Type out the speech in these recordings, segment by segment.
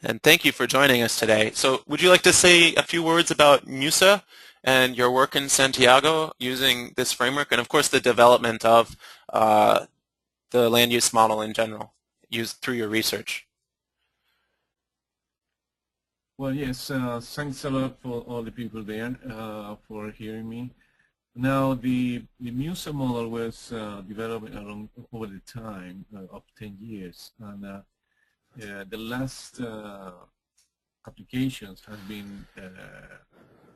And thank you for joining us today. So would you like to say a few words about MUSA and your work in Santiago using this framework, and of course the development of the land use model in general, used through your research? Well, yes, thanks a lot for all the people there for hearing me. Now, the MUSA model was developed over the time of 10 years, and the last applications have been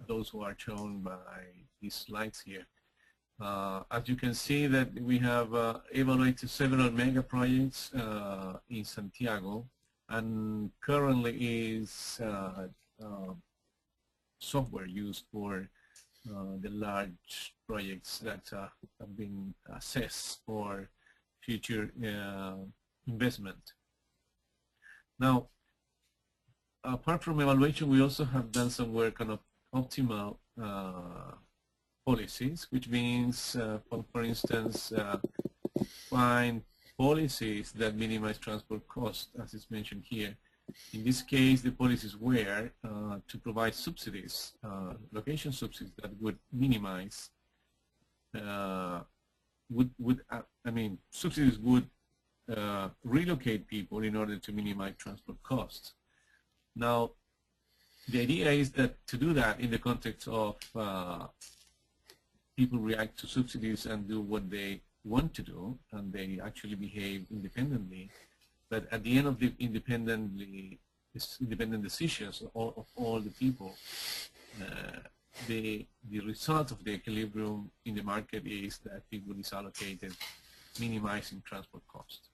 those who are shown by these slides here. As you can see, that we have evaluated several mega projects in Santiago, and currently is software used for the large projects that have been assessed for future investment. Now, apart from evaluation, we also have done some work on optimal policies, which means, for instance, find policies that minimize transport costs, as is mentioned here. In this case, the policies were to provide subsidies, location subsidies that would minimize, subsidies would relocate people in order to minimize transport costs. Now, the idea is that to do that in the context of people react to subsidies and do what they want to do, and they actually behave independently. But at the end of the independent decisions of all the people, the result of the equilibrium in the market is that people is allocated, minimizing transport costs.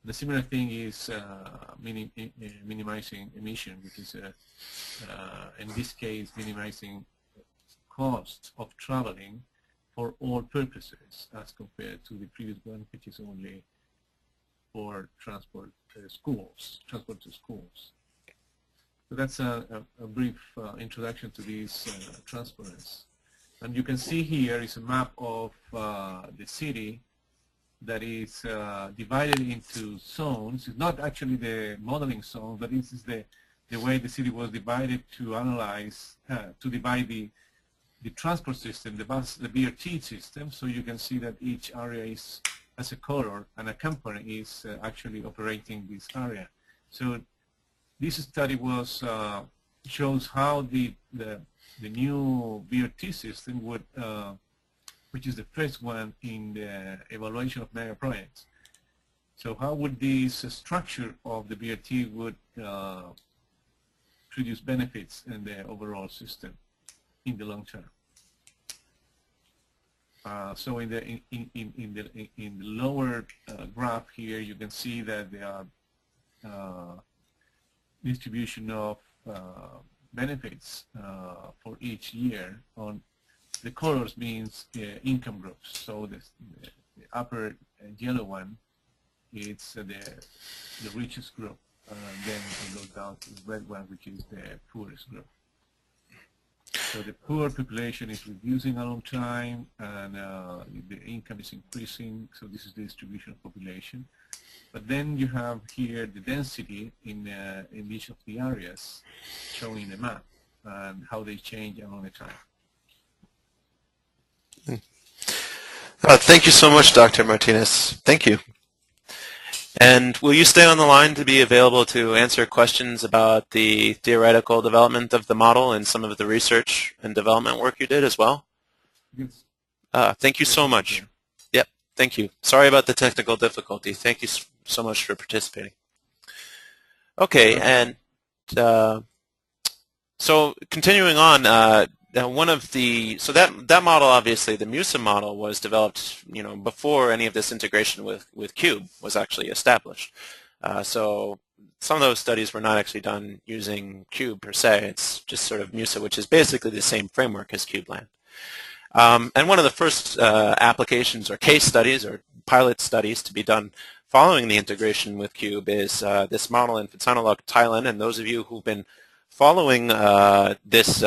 The similar thing is minimizing emission, which is in this case minimizing cost of traveling for all purposes, as compared to the previous one, which is only for transport to schools. So that's a brief introduction to these transparencies. And you can see here is a map of the city that is divided into zones. It's not actually the modeling zone, but this is the way the city was divided to analyze, to divide the transport system, the BRT system. So you can see that each area has a color, and a company is actually operating this area. So this study shows how the new BRT system would, which is the first one in the evaluation of mega projects. So how would this structure of the BRT would produce benefits in the overall system in the long term? So in the lower graph here, you can see that there are distribution of benefits for each year. On the colors means income groups. So the upper yellow one, it's the richest group. Then it goes down to the red one, which is the poorest group. So the poor population is reducing along time, and the income is increasing. So this is the distribution of population. But then you have here the density in each of the areas, showing in the map, and how they change along the time. Thank you so much, Dr. Martinez. Thank you. And will you stay on the line to be available to answer questions about the theoretical development of the model and some of the research and development work you did as well? Yes. Thank you so much. Yep, thank you. Sorry about the technical difficulty. Thank you so much for participating. Okay, and so continuing on, so that model, obviously, the MUSA model, was developed, before any of this integration with Cube was actually established. So some of those studies were not actually done using Cube per se. It's just sort of MUSA, which is basically the same framework as CubeLand. And one of the first applications or case studies or pilot studies to be done following the integration with Cube is this model in Phitsanulok, Thailand. And those of you who've been following this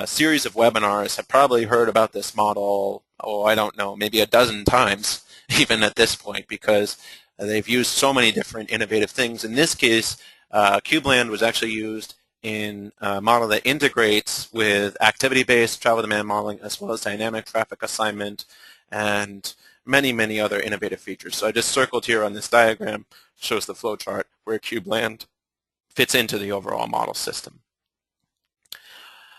series of webinars have probably heard about this model, I don't know, maybe a dozen times even at this point, because they've used so many different innovative things. In this case, CubeLand was actually used in a model that integrates with activity-based travel demand modeling as well as dynamic traffic assignment and many, many other innovative features. So I just circled here on this diagram, shows the flow chart where CubeLand fits into the overall model system.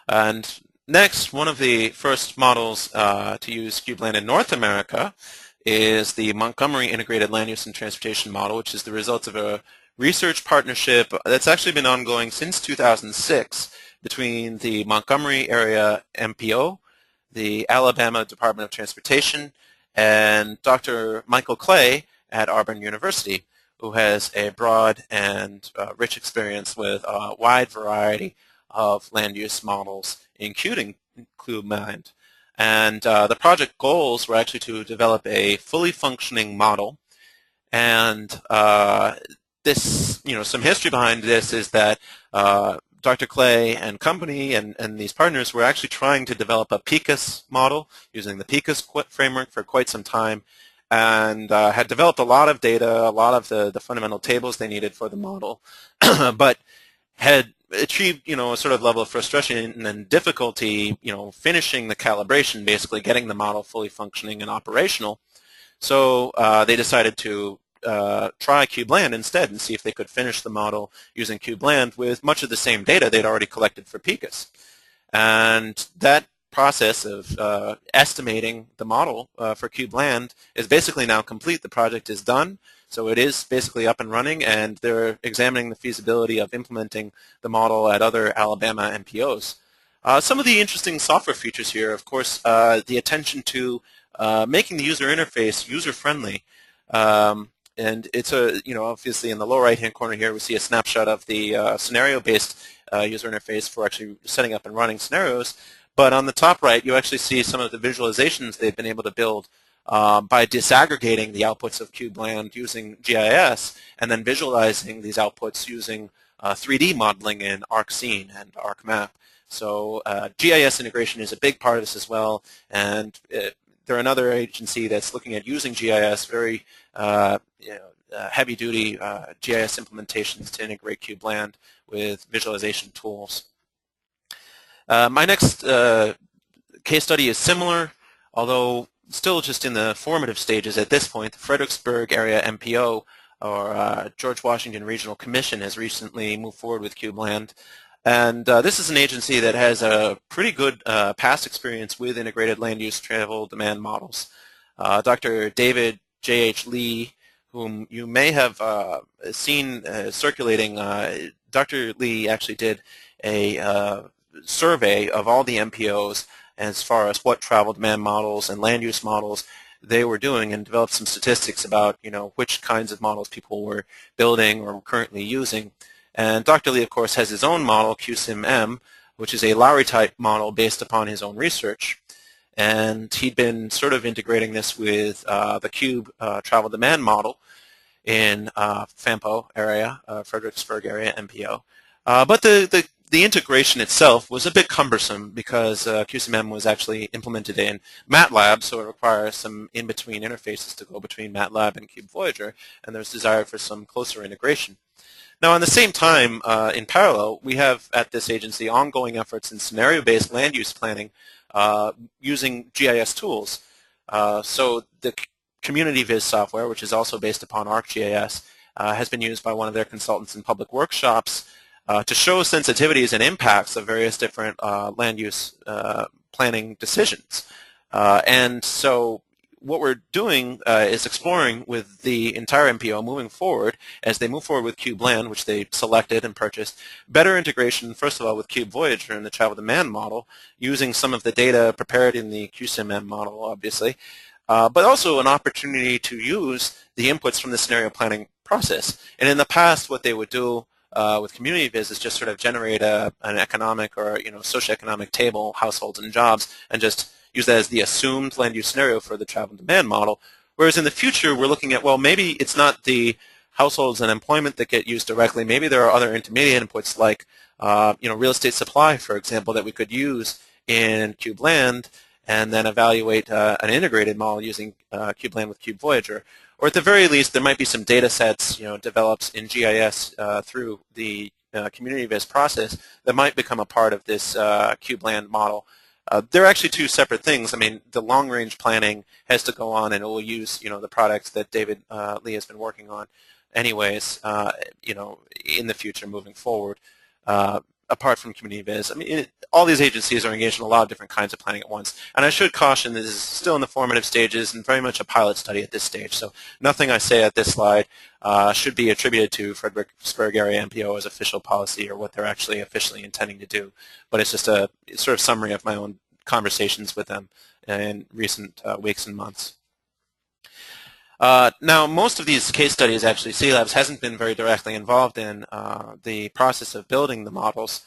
And next, one of the first models to use CubeLand in North America is the Montgomery Integrated Land Use and Transportation Model, which is the result of a research partnership that's actually been ongoing since 2006 between the Montgomery Area MPO, the Alabama Department of Transportation, and Dr. Michael Clay at Auburn University, who has a broad and rich experience with a wide variety of land use models, including CubeLand. And the project goals were actually to develop a fully functioning model. And this, some history behind this is that Dr. Clay and company and these partners were actually trying to develop a PICAS model using the PICAS framework for quite some time, and had developed a lot of data, a lot of the fundamental tables they needed for the model, but had achieved, a sort of level of frustration and difficulty, finishing the calibration, basically getting the model fully functioning and operational. So they decided to try CubeLand instead and see if they could finish the model using CubeLand with much of the same data they'd already collected for PICAS. And that process of estimating the model for CubeLand is basically now complete. The project is done, so it is basically up and running, and they're examining the feasibility of implementing the model at other Alabama MPOs. Some of the interesting software features here, of course, the attention to making the user interface user-friendly. And it's obviously in the lower right-hand corner here, we see a snapshot of the scenario-based user interface for actually setting up and running scenarios. But on the top right, you actually see some of the visualizations they've been able to build by disaggregating the outputs of CubeLand using GIS and then visualizing these outputs using 3D modeling in ArcScene and ArcMap. So GIS integration is a big part of this as well, and they're another agency that's looking at using GIS, very heavy-duty GIS implementations to integrate CubeLand with visualization tools. My next case study is similar, although still just in the formative stages at this point. The Fredricksburg Area MPO, or George Washington Regional Commission, has recently moved forward with CubeLand. And this is an agency that has a pretty good past experience with integrated land use travel demand models. Dr. David J.H. Lee, whom you may have seen circulating, Dr. Lee actually did a survey of all the MPOs as far as what travel demand models and land use models they were doing, and developed some statistics about which kinds of models people were building or currently using. And Dr. Lee, of course, has his own model, QSIM-M, which is a Lowry-type model based upon his own research. And he'd been sort of integrating this with the Cube travel demand model in FAMPO area, Fredericksburg Area MPO. But the integration itself was a bit cumbersome because QSIM-M was actually implemented in MATLAB, so it requires some in-between interfaces to go between MATLAB and Cube Voyager, and there's desire for some closer integration. Now, at the same time, in parallel, we have at this agency ongoing efforts in scenario-based land use planning using GIS tools. So the CommunityViz software, which is also based upon ArcGIS, has been used by one of their consultants in public workshops to show sensitivities and impacts of various different land use planning decisions. And so what we're doing is exploring with the entire MPO moving forward, as they move forward with CubeLand, which they selected and purchased, better integration, first of all, with Cube Voyager and the travel demand model, using some of the data prepared in the QSIM-M model, obviously, but also an opportunity to use the inputs from the scenario planning process. And in the past, what they would do with CommunityViz is just sort of generate an economic or socioeconomic table, households and jobs, and just use that as the assumed land use scenario for the travel demand model. Whereas in the future, we're looking at, well, maybe it's not the households and employment that get used directly. Maybe there are other intermediate inputs like real estate supply, for example, that we could use in CubeLand and then evaluate an integrated model using CubeLand with Cube Voyager. or at the very least, there might be some data sets, developed in GIS through the community viz process that might become a part of this CubeLand model. They're actually two separate things. I mean, the long-range planning has to go on, and it will use, the products that David Lee has been working on, anyways, in the future moving forward. Apart from community viz. I mean, all these agencies are engaged in a lot of different kinds of planning at once. And I should caution this is still in the formative stages and very much a pilot study at this stage. So nothing I say at this slide should be attributed to Fredricksburg Area MPO as official policy or what they're actually officially intending to do. But it's just a sort of summary of my own conversations with them in recent weeks and months. Now, most of these case studies, actually, C-Labs hasn't been very directly involved in the process of building the models.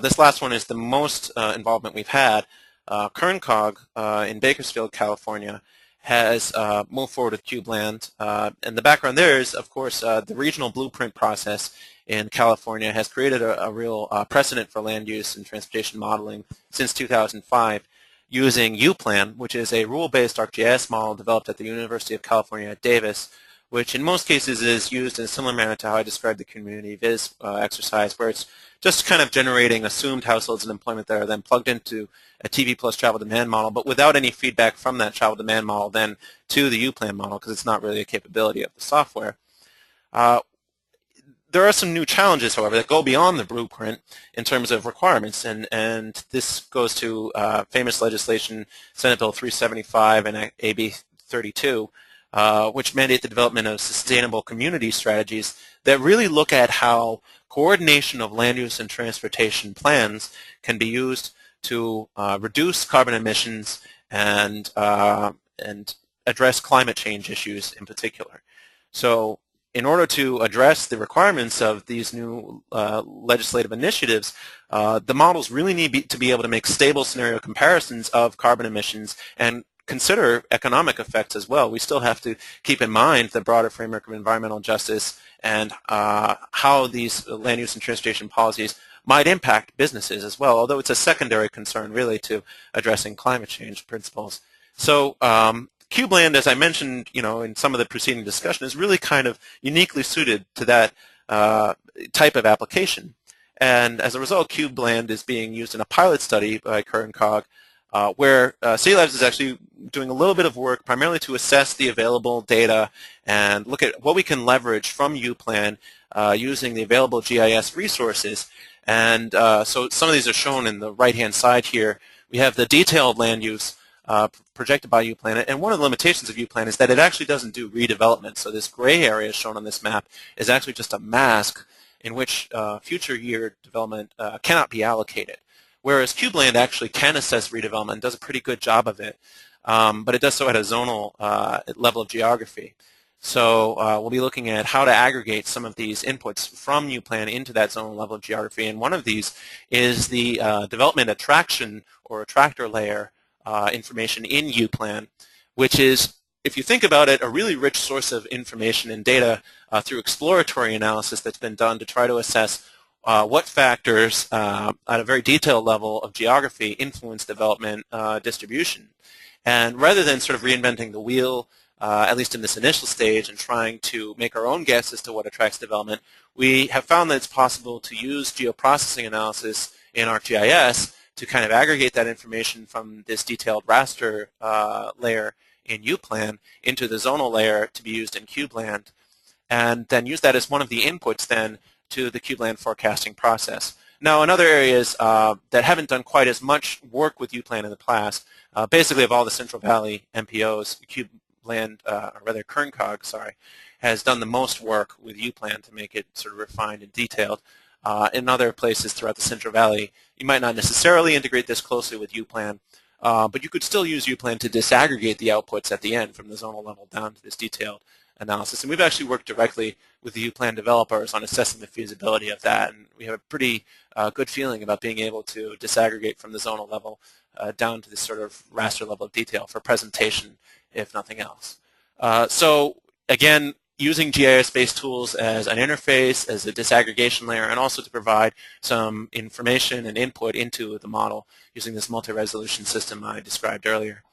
This last one is the most involvement we've had. KernCog in Bakersfield, California, has moved forward with CubeLand. And the background there is, of course, the regional blueprint process in California has created a real precedent for land use and transportation modeling since 2005. Using UPlan, which is a rule-based ArcGIS model developed at the University of California at Davis, which in most cases is used in a similar manner to how I described the community viz exercise, where it's just kind of generating assumed households and employment that are then plugged into a TV plus travel demand model, but without any feedback from that travel demand model then to the UPlan model, because it's not really a capability of the software. There are some new challenges, however, that go beyond the blueprint in terms of requirements, and this goes to famous legislation, Senate Bill 375 and AB 32, which mandate the development of sustainable community strategies that really look at how coordination of land use and transportation plans can be used to reduce carbon emissions and address climate change issues in particular. So, in order to address the requirements of these new legislative initiatives, the models really need to be able to make stable scenario comparisons of carbon emissions and consider economic effects as well. We still have to keep in mind the broader framework of environmental justice and how these land use and transportation policies might impact businesses as well, although it's a secondary concern really to addressing climate change principles. So CubeLand, as I mentioned, in some of the preceding discussion, is really kind of uniquely suited to that type of application. And as a result, CubeLand is being used in a pilot study by KernCog, where C-Labs is actually doing a little bit of work primarily to assess the available data and look at what we can leverage from UPlan using the available GIS resources. And so some of these are shown in the right-hand side here. We have the detailed land use projected by UPlan, and one of the limitations of UPlan is that it actually doesn't do redevelopment. So this gray area shown on this map is actually just a mask in which future year development cannot be allocated. Whereas CubeLand actually can assess redevelopment and does a pretty good job of it, but it does so at a zonal level of geography. So we'll be looking at how to aggregate some of these inputs from UPlan into that zonal level of geography, and one of these is the development attraction or attractor layer information in UPlan, which is, if you think about it, a really rich source of information and data through exploratory analysis that's been done to try to assess what factors at a very detailed level of geography influence development distribution. And rather than sort of reinventing the wheel, at least in this initial stage, and trying to make our own guess as to what attracts development, we have found that it's possible to use geoprocessing analysis in ArcGIS to kind of aggregate that information from this detailed raster layer in UPlan into the zonal layer to be used in CubeLand, and then use that as one of the inputs then to the CubeLand forecasting process. Now, in other areas that haven't done quite as much work with UPlan in the past, basically of all the Central Valley MPOs, CubeLand, or rather KernCog, sorry, has done the most work with UPlan to make it sort of refined and detailed. In other places throughout the Central Valley, you might not necessarily integrate this closely with UPlan, but you could still use UPlan to disaggregate the outputs at the end from the zonal level down to this detailed analysis. And we've actually worked directly with the UPlan developers on assessing the feasibility of that, and we have a pretty good feeling about being able to disaggregate from the zonal level down to this sort of raster level of detail for presentation, if nothing else. So again, using GIS-based tools as an interface, as a disaggregation layer, and also to provide some information and input into the model using this multi-resolution system I described earlier.